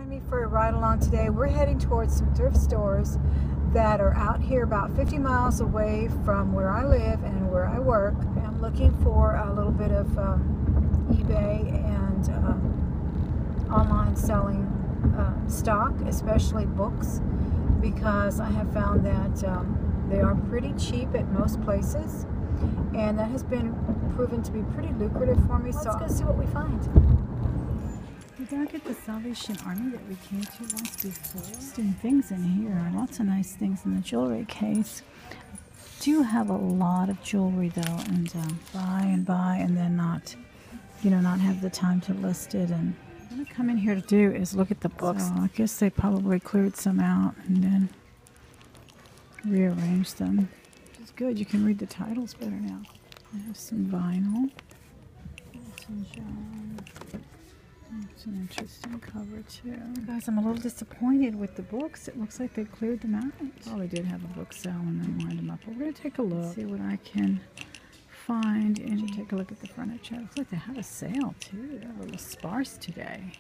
Join me for a ride along today. We're heading towards some thrift stores that are out here about 50 miles away from where I live and where I work. I'm looking for a little bit of eBay and online selling stock, especially books, because I have found that they are pretty cheap at most places, and that has been proven to be pretty lucrative for me. So let's go see what we find. We're back at the Salvation Army that we came to once before. Interesting things in here. Lots of nice things in the jewelry case. Do have a lot of jewelry though, and buy and then not have the time to list it. And what I'm gonna come in here to do is look at the books. So I guess they probably cleared some out and then rearrange them, which is good. You can read the titles better now. I have some vinyl. Some John. It's an interesting cover too. Guys, I'm a little disappointed with the books. It looks like they cleared them out. Oh, they did have a book sale and then lined them up. But we're going to take a look, see what I can find, and take a look at the furniture. It looks like they had a sale too. They're a little sparse today.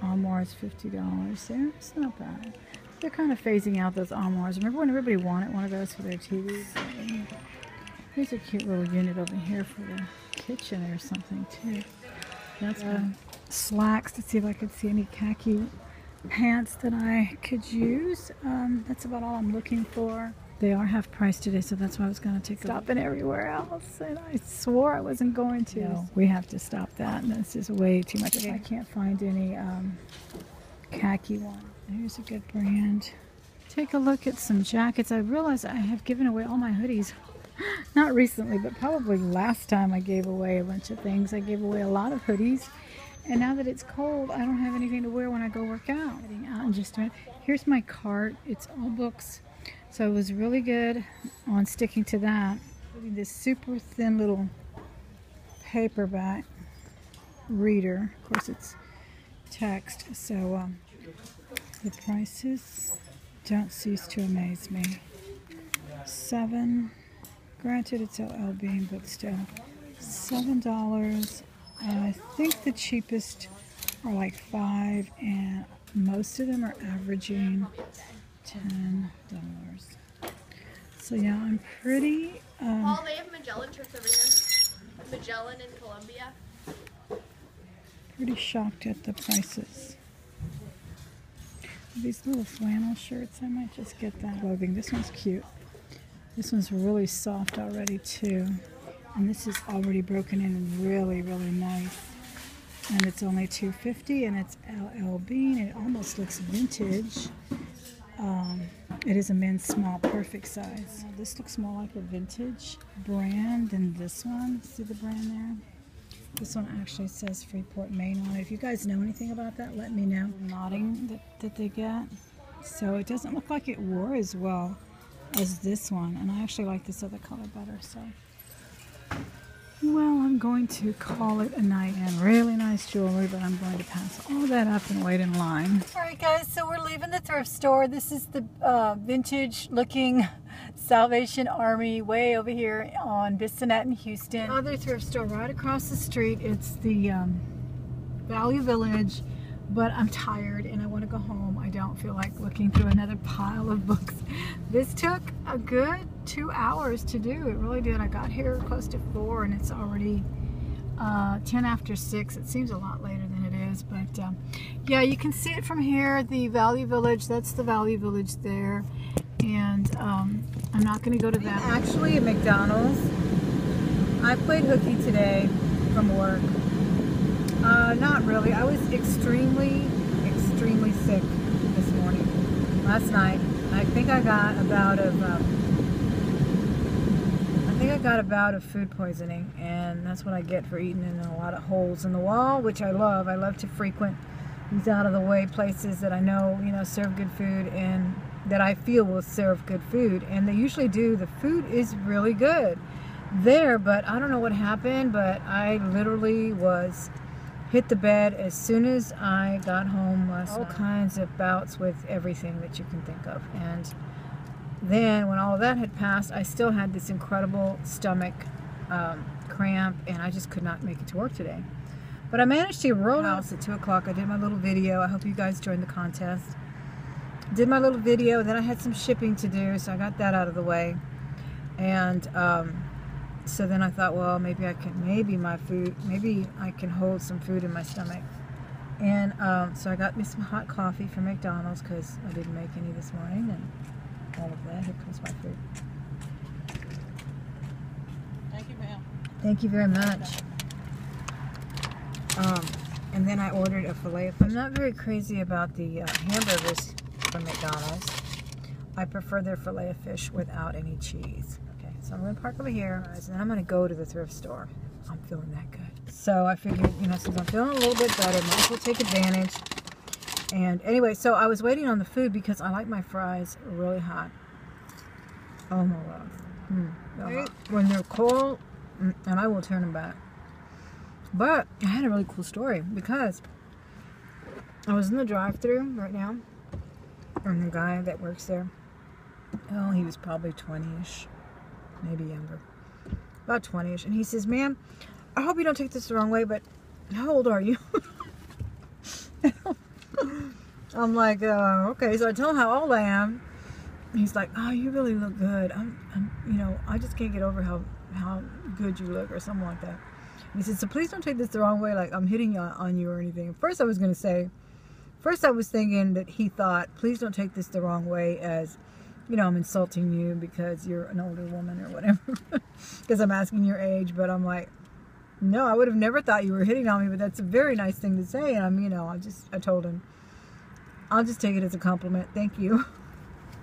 Armoires, $50 there. It's not bad. They're kind of phasing out those armoires. Remember when everybody wanted one of those for their TVs? Here's a cute little unit over here for the kitchen or something too. That's slacks to see if I could see any khaki pants that I could use. That's about all I'm looking for. They are half price today, so that's why I was going to take a stop in everywhere else, and I swore I wasn't going to. No, we have to stop that, and this is way too much. I can't find any khaki one. Here's a good brand. Take a look at some jackets. I realize I have given away all my hoodies. Not recently, but probably last time I gave away a bunch of things. I gave away a lot of hoodies, and now that it's cold, I don't have anything to wear when I go work out. Heading out in just a minute. Here's my cart. It's all books, so it was really good on sticking to that. This super thin little paperback reader. Of course, it's text, so the prices don't cease to amaze me. Granted, it's LL Bean, but still, $7. I think the cheapest are like $5, and most of them are averaging $10. So yeah, I'm pretty. Paul, they have Magellan shirts over here. Magellan in Colombia. Pretty shocked at the prices. These little flannel shirts, I might just get that. Clothing. This one's cute. This one's really soft already too, and this is already broken in and really, really nice. And it's only $2.50, and it's LL Bean. It almost looks vintage. It is a men's small, perfect size. This looks more like a vintage brand than this one. See the brand there? This one actually says Freeport, Maine on it. If you guys know anything about that, let me know. Knotting that they get. So it doesn't look like it wore as well as this one, and I actually like this other color better. So, well, I'm going to call it a night. And really nice jewelry, but I'm going to pass all that up and wait in line. All right, guys, so we're leaving the thrift store. This is the vintage-looking Salvation Army way over here on Bissonnette in Houston. Other thrift store right across the street. It's the Value Village. But I'm tired and I want to go home. I don't feel like looking through another pile of books. This took a good 2 hours to do. It really did. I got here close to 4 and it's already 10 after 6. It seems a lot later than it is, but yeah, you can see it from here. The Value Village, that's the Value Village there. And I'm not going to go to that. I'm actually at McDonald's. I played hooky today from work. Not really. I was extremely sick this morning. Last night, I think I got a bout of food poisoning, and that's what I get for eating in a lot of holes in the wall, which I love. I love to frequent these out-of-the-way places that I know, serve good food and that I feel will serve good food, and they usually do. The food is really good there, but I don't know what happened, but I literally hit the bed as soon as I got home last night. All kinds of bouts with everything that you can think of. And then when all of that had passed, I still had this incredible stomach cramp, and I just could not make it to work today. But I managed to roll out at 2 o'clock. I did my little video. I hope you guys joined the contest. Did my little video, then I had some shipping to do, so I got that out of the way. And so then I thought, well, maybe I can hold some food in my stomach. And so I got me some hot coffee from McDonald's because I didn't make any this morning, and all of that. Here comes my food. Thank you, ma'am. Thank you very much. And then I ordered a filet of fish. I'm not very crazy about the hamburgers from McDonald's. I prefer their filet of fish without any cheese. Okay, so I'm going to park over here, and then I'm going to go to the thrift store. I'm feeling that good. So I figured, you know, since I'm feeling a little bit better, might as well take advantage. And anyway, so I was waiting on the food because I like my fries really hot. Oh my God. When they're cold, and I will turn them back. But I had a really cool story because I was in the drive-thru right now, and the guy that works there, oh, he was probably 20-ish, maybe younger, about 20-ish, and he says, "Ma'am, I hope you don't take this the wrong way, but how old are you?" I'm like, okay. So I tell him how old I am. He's like, "Oh, you really look good. You know, I just can't get over how good you look," or something like that. And he said, "So please don't take this the wrong way, like I'm hitting on you or anything." First I was thinking that he thought, please don't take this the wrong way as, you know, I'm insulting you because you're an older woman or whatever, because I'm asking your age. But I'm like, no, I would have never thought you were hitting on me, but that's a very nice thing to say. And you know, I told him, I'll just take it as a compliment. Thank you.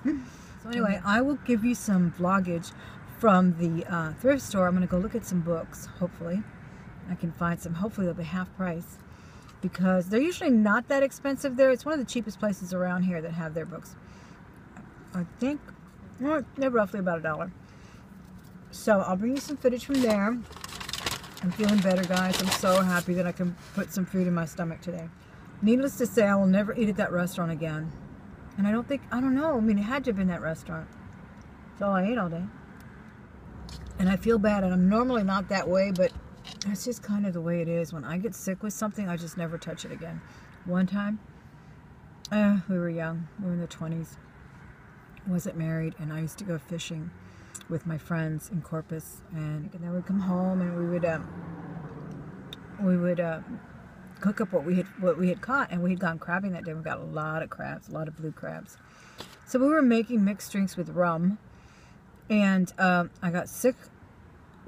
So anyway, I will give you some vloggage from the thrift store. I'm going to go look at some books. Hopefully I can find some. Hopefully they'll be half price, because they're usually not that expensive there. It's one of the cheapest places around here that have their books. I think, well, they're roughly about $1. So I'll bring you some footage from there. I'm feeling better, guys. I'm so happy that I can put some food in my stomach today. Needless to say, I will never eat at that restaurant again. And I don't know. I mean, it had to have been that restaurant. That's all I ate all day. And I feel bad, and I'm normally not that way, but that's just kind of the way it is. When I get sick with something, I just never touch it again. One time, we were young. We were in the 20s. Wasn't married, and I used to go fishing with my friends in Corpus, and then we'd come home and we would cook up what we had caught, and we had gone crabbing that day. We got a lot of crabs, a lot of blue crabs. So we were making mixed drinks with rum, and I got sick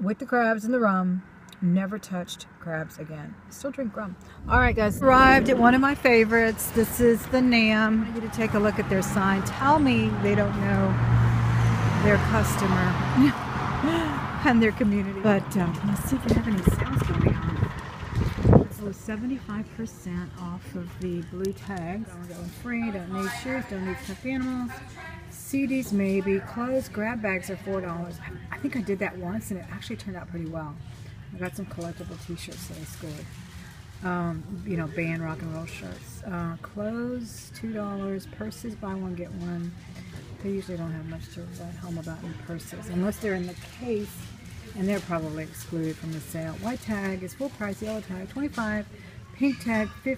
with the crabs and the rum. Never touched crabs again. Still drink rum. Alright guys, arrived at one of my favorites. This is the Nam. I need to take a look at their sign. Tell me they don't know their customer and their community. But let's see if we have any sales going on. So 75% off of the blue tags. Don't go free, don't need shoes, don't need stuffed animals. CDs maybe. Clothes, grab bags are $4. I think I did that once and it actually turned out pretty well. I got some collectible t-shirts that I scored. You know, band rock and roll shirts. Clothes, $2. Purses, buy one, get one. They usually don't have much to write home about in purses, unless they're in the case, and they're probably excluded from the sale. White tag is full price, yellow tag, $25. Pink tag, $50.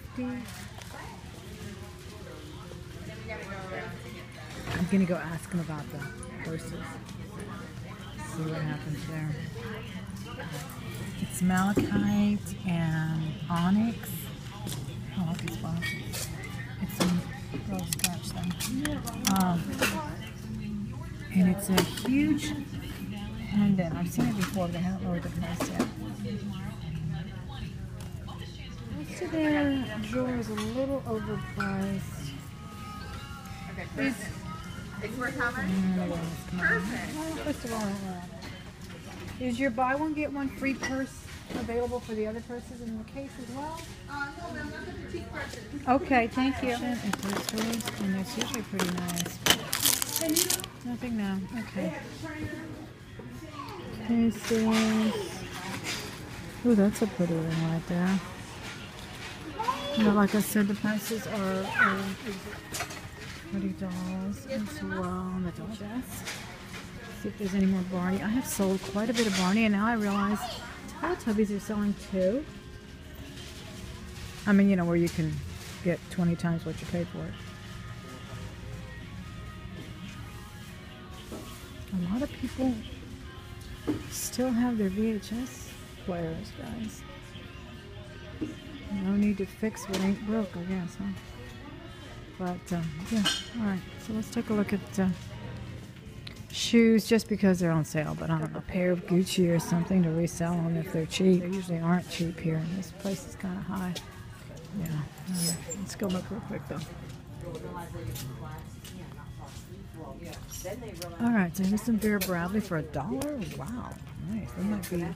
I'm going to go ask them about the purses. See what happens there. It's malachite and onyx. I like these boxes. It's some real stretch thing. And it's a huge pendant. I've seen it before, but I haven't lowered the price yet. Most of their jewelry is a little overpriced. Okay, it's worth how much? Perfect. Well, first of all, is your buy one get one free purse available for the other purses in the case as well? No, ma'am, not the petite purses. Okay, thank you. And purses, and it's usually pretty nice. Nothing now. Okay. Cases. Ooh, that's a pretty one right there. You know, like I said, the prices are $20 as well on the doll chest. See if there's any more Barney. I have sold quite a bit of Barney, and now I realize Teletubbies are selling too. I mean, you know, where you can get 20 times what you paid for it. A lot of people still have their VHS players, guys. No need to fix what ain't broke, I guess, huh? But, yeah, alright. So let's take a look at shoes, just because they're on sale. But I don't know, a pair of Gucci or something to resell them if they're cheap. They usually aren't cheap here. This place is kind of high. Yeah. Alright, let's go look real quick, though. Alright, so here's some Vera Bradley for $1. Wow, nice. That might be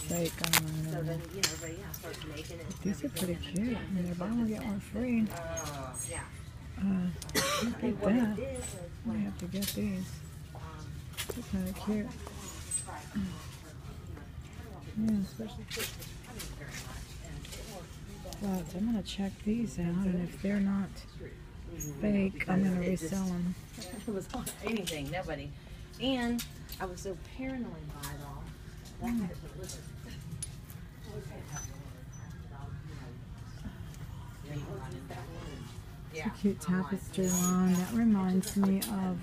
fake. I don't know. But these are pretty cute. I mean, they're buy one, get one free. Get that. I have to get these. They're kind of cute. Yeah, especially. But I'm going to check these out, and if they're not fake, I'm going to resell them. It was on anything, nobody. And I was so paranoid by it all. That I had to deliver. It's a cute tapestry line. That reminds me of,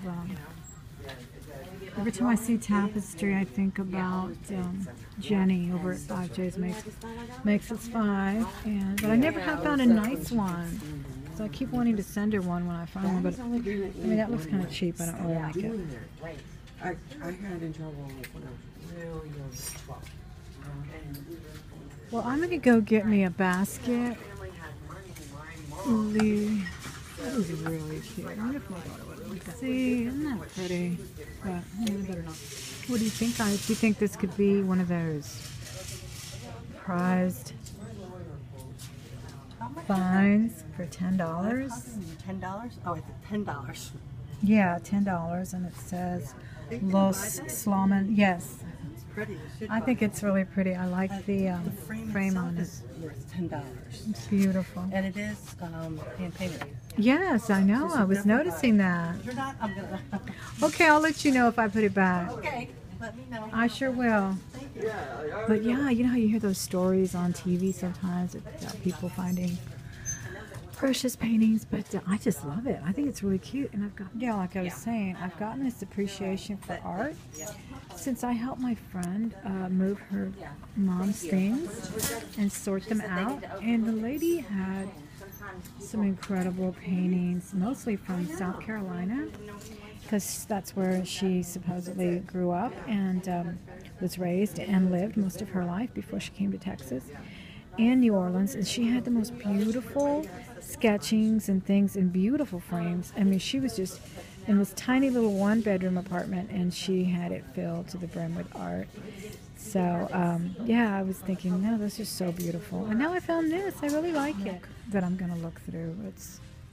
every time I see tapestry, I think about Jenny over at 5J's Makes Us 5. But I never have found a nice one. So I keep wanting to send her one when I find one. But I mean, that looks kind of cheap. I don't really like it. I got in trouble when I was really young. Well, I'm going to go get me a basket. That is really cute. I wonder if my daughter would like that. See, isn't that pretty? But maybe better not. What do you think, guys? Do you think this could be one of those prized finds for $10? $10? Oh, it's $10. Yeah, $10, and it says Los Sloman. Yes. Pretty. I think it's really pretty. I like the frame on it. Is worth $10. It's beautiful. And it is hand painted. Yes, I know. I was noticing that. You're not. I'm gonna. Okay, I'll let you know if I put it back. Okay. Let me know. I sure will. But yeah, you know how you hear those stories on TV sometimes about people finding precious paintings, but I just love it. I think it's really cute, and I've got, yeah, like I was saying, I've gotten this appreciation for art since I helped my friend move her mom's things and sort them out, and the lady had some incredible paintings, mostly from South Carolina, because that's where she supposedly grew up and was raised and lived most of her life before she came to Texas and New Orleans. And she had the most beautiful sketchings and things in beautiful frames. I mean, she was just in this tiny little one-bedroom apartment, and she had it filled to the brim with art. So yeah, I was thinking, no, this is so beautiful. And now I found this. I really like it. That I'm going to look through.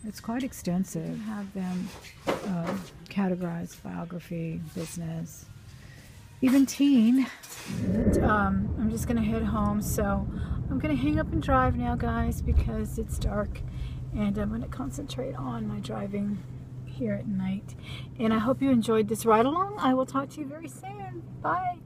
It's quite extensive. I have them categorized: biography, business, even teen. But, I'm just going to head home, so I'm going to hang up and drive now, guys, because it's dark, and I'm going to concentrate on my driving here at night. And I hope you enjoyed this ride along. I will talk to you very soon. Bye.